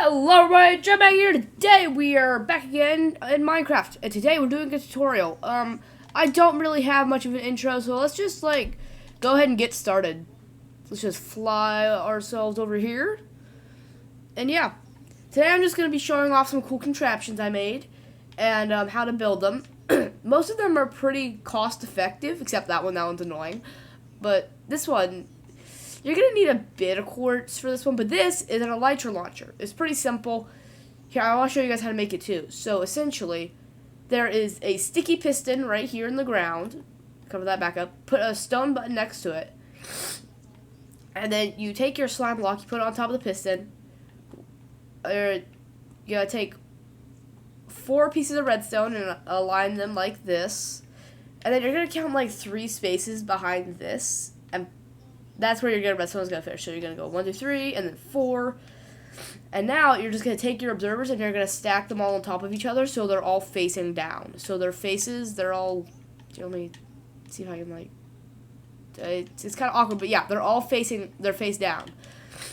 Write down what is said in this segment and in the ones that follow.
Hello everybody, Jetpack here. Today we are back again in Minecraft, and today we're doing a tutorial. I don't really have much of an intro, so let's just go ahead and get started. Let's just fly ourselves over here, and yeah, today I'm just gonna be showing off some cool contraptions I made and how to build them. Most of them are pretty cost effective, except that one. That one's annoying, but this one. You're going to need a bit of quartz for this one, but this is an elytra launcher. It's pretty simple. Here, I want to show you guys how to make it too. So, essentially, there is a sticky piston right here in the ground. Cover that back up. Put a stone button next to it. And then you take your slime block, you put it on top of the piston. You're going to take 4 pieces of redstone and align them like this. And then you're going to count 3 spaces behind this. And that's where your redstone is going to finish. So you're going to go 1, 2, 3, and then 4. And now you're just going to take your observers and you're going to stack them all on top of each other so they're all facing down. So their faces, they're all, let me see if I can it's kind of awkward, but yeah, they're all facing, they're face down.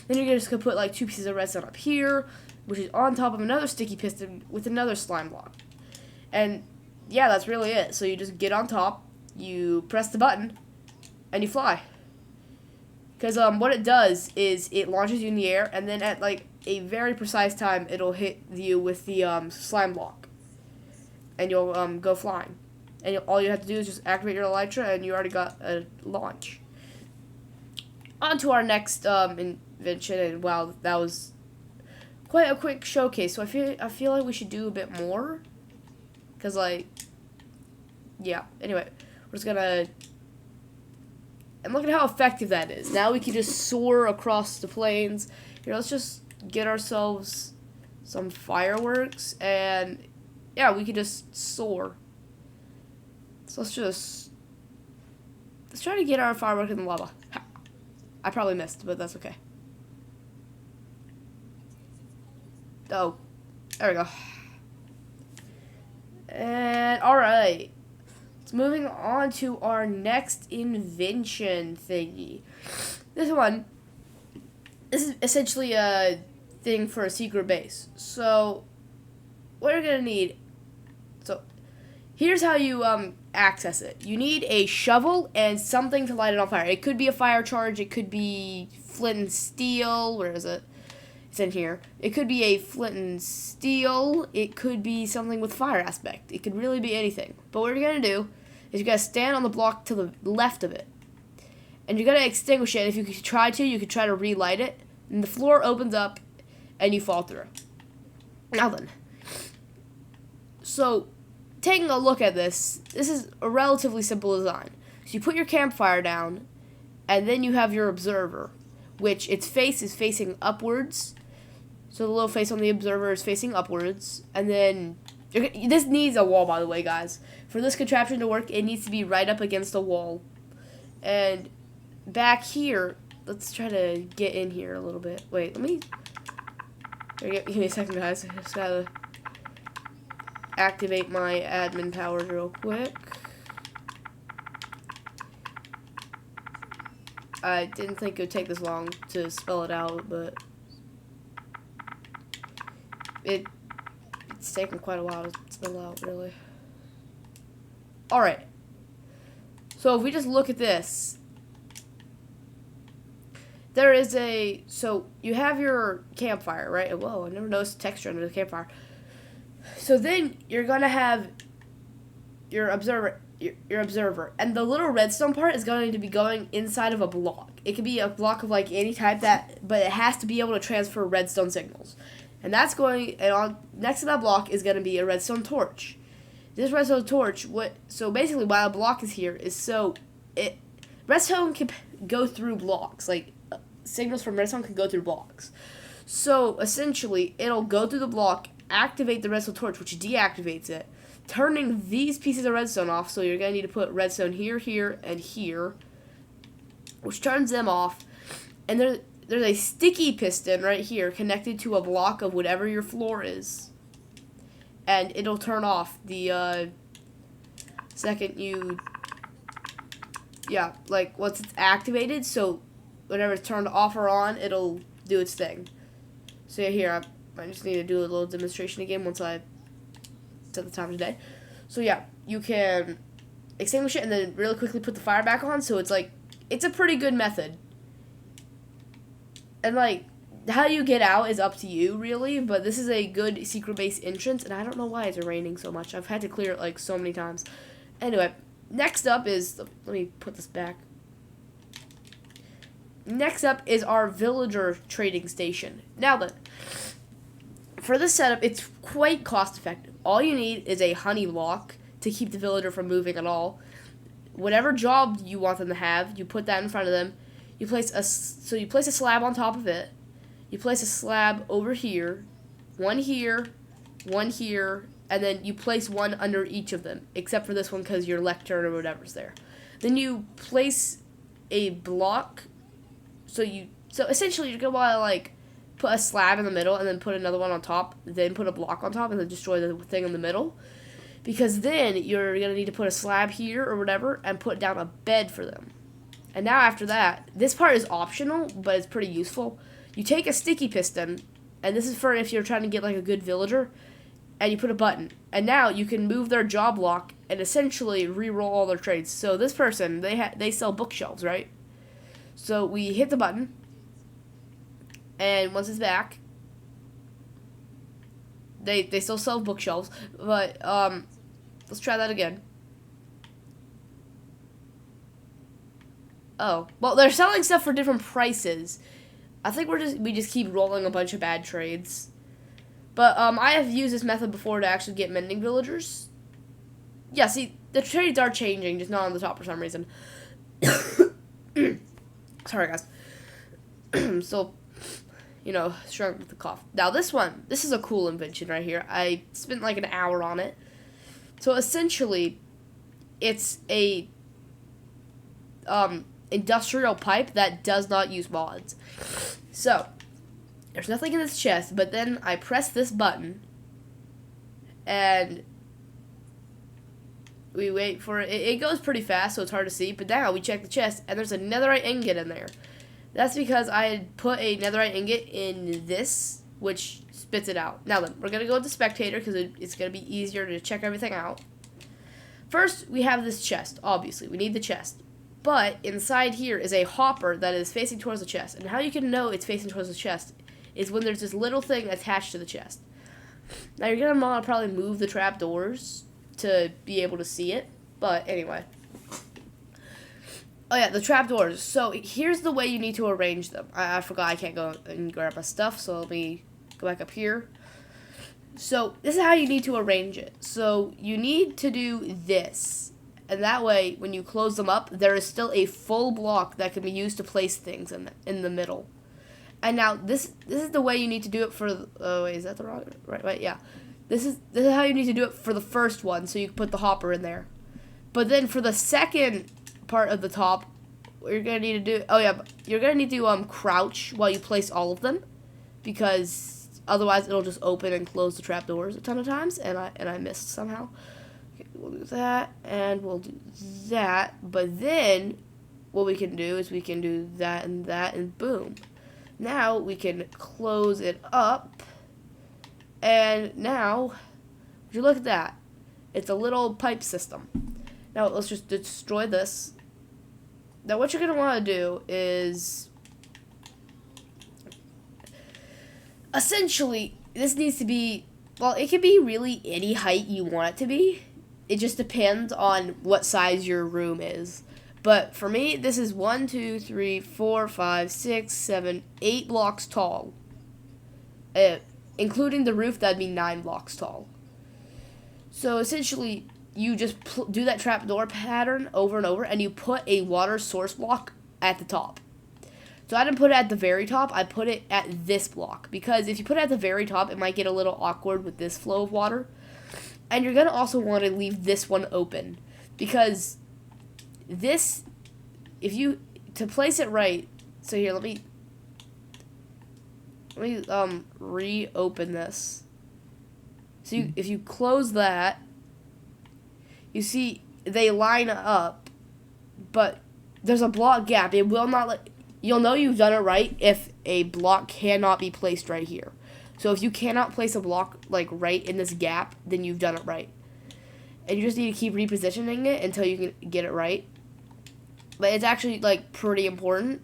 Then you're just going to put 2 pieces of redstone up here, which is on top of another sticky piston with another slime block. And yeah, that's really it. So you just get on top, you press the button, and you fly. Because what it does is it launches you in the air, and then at a very precise time, it'll hit you with the slime block, and you'll go flying. And all you have to do is just activate your elytra, and you already got a launch. On to our next invention, and wow, that was quite a quick showcase. So I feel like we should do a bit more, because yeah. Anyway, we're just gonna. And look at how effective that is. Now we can just soar across the plains. Here, let's just get ourselves some fireworks. And, yeah, we can just soar. So let's try to get our firework in the lava. I probably missed, but that's okay. Oh, there we go. And, alright. Moving on to our next invention thingy. This is essentially a thing for a secret base. So, what you're gonna need. So, here's how you access it. You need a shovel and something to light it on fire. It could be a fire charge. It could be flint and steel. Where is it? It's in here. It could be a flint and steel. It could be something with fire aspect. It could really be anything. But what you're gonna do is you gotta stand on the block to the left of it. And you're gonna extinguish it. If you could try to relight it. And the floor opens up and you fall through. Now then. So, taking a look at this is a relatively simple design. So you put your campfire down, and then you have your observer, which its face is facing upwards. So the little face on the observer is facing upwards. And then this needs a wall, by the way, guys. For this contraption to work, it needs to be right up against a wall. And back here, let's try to get in here a little bit. Wait, let me... Give me a second, guys. I just gotta activate my admin powers real quick. I didn't think it would take this long to spell it out, but... It's taken quite a while to spell out, really. Alright. So if we just look at this, there is a, so you have your campfire, right? Whoa, I never noticed the texture under the campfire. So then you're going to have your observer, and the little redstone part is going to be going inside of a block. It could be a block of any type but it has to be able to transfer redstone signals. And that's on next to that block is going to be a redstone torch. This redstone torch, so basically why a block is here is redstone can go through blocks. Signals from redstone can go through blocks. So essentially, it'll go through the block, activate the redstone torch, which deactivates it, turning these pieces of redstone off. So you're going to need to put redstone here, here, and here, which turns them off. And there's a sticky piston right here connected to a block of whatever your floor is. And it'll turn off the second you... Yeah, once it's activated, so whenever it's turned off or on, it'll do its thing. So yeah, here, I just need to do a little demonstration again once I set the time today. So yeah, you can extinguish it and then really quickly put the fire back on. So it's like, it's a pretty good method. And like, how you get out is up to you, really, but this is a good secret base entrance, and I don't know why it's raining so much. I've had to clear it like so many times. Anyway, next up is, let me put this back. Next up is our villager trading station. Now then, for this setup, it's quite cost effective. All you need is a honey lock to keep the villager from moving at all. Whatever job you want them to have, you put that in front of them. You place a slab on top of it. You place a slab over here, one here, and then you place one under each of them, except for this one because your lectern or whatever's there. Then you place a block. So essentially you're gonna want to like put a slab in the middle and then put another one on top, then put a block on top and then destroy the thing in the middle. Because then you're gonna need to put a slab here or whatever and put down a bed for them. And now after that, this part is optional, but it's pretty useful. You take a sticky piston, and this is for if you're trying to get like a good villager, and you put a button. And now you can move their job lock and essentially re-roll all their trades. So this person, they sell bookshelves, right? So we hit the button, and once it's back, they still sell bookshelves, but let's try that again. Oh, well, they're selling stuff for different prices. I think we just keep rolling a bunch of bad trades. But I have used this method before to actually get mending villagers. Yeah, see, the trades are changing, just not on the top for some reason. Sorry, guys. So, struggling with the cough. Now, this is a cool invention right here. I spent like an hour on it. So, essentially, it's a industrial pipe that does not use mods. So, there's nothing in this chest, but then I press this button, and we wait for it. It goes pretty fast, so it's hard to see, but now we check the chest, and there's a netherite ingot in there. That's because I had put a netherite ingot in this, which spits it out. Now then, we're going to go to spectator, because it's going to be easier to check everything out. First, we have this chest, obviously. We need the chest. But inside here is a hopper that is facing towards the chest. And how you can know it's facing towards the chest is when there's this little thing attached to the chest. Now you're going to want to probably move the trapdoors to be able to see it. But anyway. Oh yeah, the trapdoors. So here's the way you need to arrange them. I forgot I can't go and grab my stuff. So let me go back up here. So this is how you need to arrange it. So you need to do this. And that way, when you close them up, there is still a full block that can be used to place things in the middle. And now, this is the way you need to do it for... Oh, wait, is that the wrong... Right, yeah. This is how you need to do it for the first one, so you can put the hopper in there. But then for the second part of the top, what you're going to need to do... Oh, yeah, you're going to need to crouch while you place all of them. Because otherwise, it'll just open and close the trapdoors a ton of times. And I missed somehow. We'll do that, and we'll do that, but then what we can do is we can do that, and boom. Now we can close it up, and now, would you look at that? It's a little pipe system. Now, let's just destroy this. Now, what you're going to want to do is, essentially, this needs to be, well, it can be really any height you want it to be. It just depends on what size your room is. But for me, this is 1, 2, 3, 4, 5, 6, 7, 8 blocks tall. Including the roof, that'd be 9 blocks tall. So essentially, you just do that trapdoor pattern over and over, and you put a water source block at the top. So I didn't put it at the very top, I put it at this block. Because if you put it at the very top, it might get a little awkward with this flow of water. And you're going to also want to leave this one open. Because this, to place it right, so here, let me reopen this. So if you close that, you see they line up, but there's a block gap. It will not you'll know you've done it right if a block cannot be placed right here. So if you cannot place a block like right in this gap, then you've done it right. And you just need to keep repositioning it until you can get it right. But it's actually like pretty important.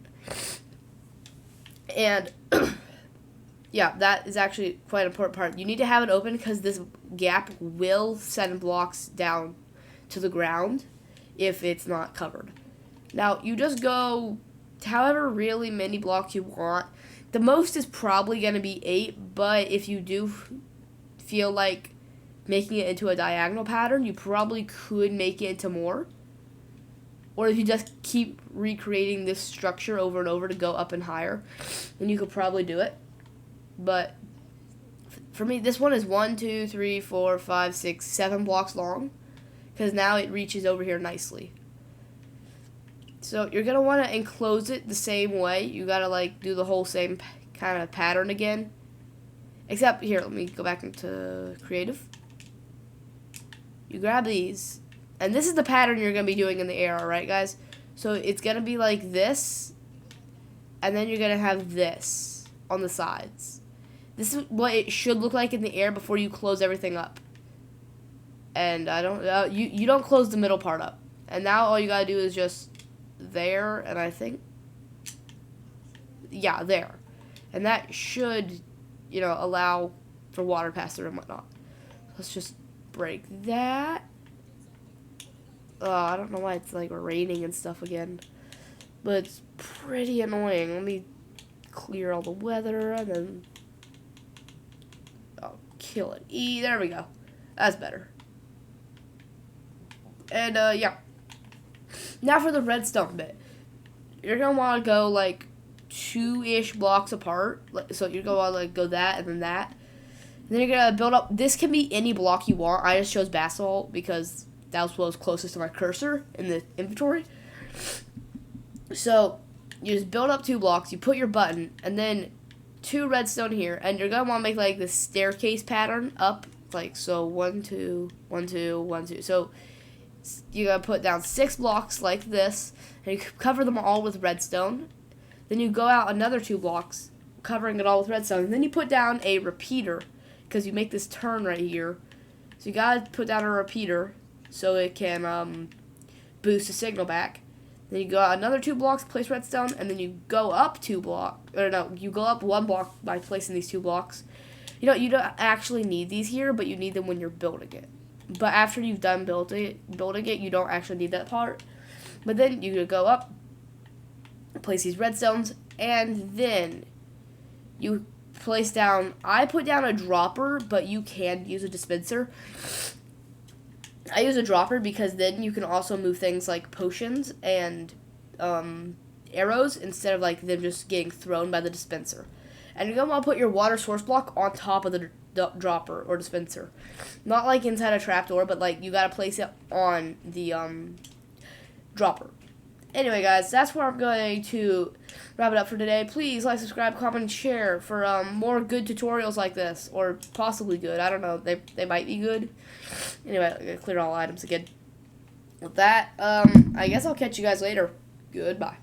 And yeah, that is actually quite an important part. You need to have it open because this gap will send blocks down to the ground if it's not covered. Now, you just go however really many blocks you want. The most is probably going to be 8, but if you do feel like making it into a diagonal pattern, you probably could make it into more. Or if you just keep recreating this structure over and over to go up and higher, then you could probably do it. But for me, this one is 1, 2, 3, 4, 5, 6, 7 blocks long, because now it reaches over here nicely. So you're going to want to enclose it the same way. You got to like do the whole same kind of pattern again. Except here, let me go back into creative. You grab these, and this is the pattern you're going to be doing in the air, alright guys? So it's going to be like this, and then you're going to have this on the sides. This is what it should look like in the air before you close everything up. And I don't, you don't close the middle part up. And now all you got to do is just there, and I think, yeah, there. And that should, you know, allow for water to pass through and whatnot. Let's just break that. I don't know why it's like raining and stuff again, but it's pretty annoying. Let me clear all the weather and then I'll kill it. There we go. That's better. And yeah. Now for the redstone bit. You're gonna want to go like 2-ish blocks apart. So you're gonna want to like go that and then that. And then you're gonna build up. This can be any block you want. I just chose basalt because that was what was closest to my cursor in the inventory. So you just build up 2 blocks. You put your button and then 2 redstone here, and you're gonna want to make like this staircase pattern up, like so 1, 2, 1, 2, 1, 2. So you gotta put down 6 blocks like this, and you cover them all with redstone. Then you go out another 2 blocks, covering it all with redstone. And then you put down a repeater, because you make this turn right here. So you gotta put down a repeater so it can boost the signal back. Then you go out another 2 blocks, place redstone, and then you go up 2 blocks. Or no, you go up 1 block by placing these 2 blocks. You know, you don't actually need these here, but you need them when you're building it. But after you've done building it, you don't actually need that part. But then you go up, place these redstones, and then you place down, I put down a dropper, but you can use a dispenser. I use a dropper because then you can also move things like potions and arrows instead of like them just getting thrown by the dispenser. And you're going to want to put your water source block on top of the dropper or dispenser. Not like inside a trapdoor, but like you got to place it on the dropper. Anyway, guys, that's where I'm going to wrap it up for today. Please like, subscribe, comment, and share for more good tutorials like this, or possibly good. I don't know. They might be good. Anyway, I'm going to clear all items again. With that, I guess I'll catch you guys later. Goodbye.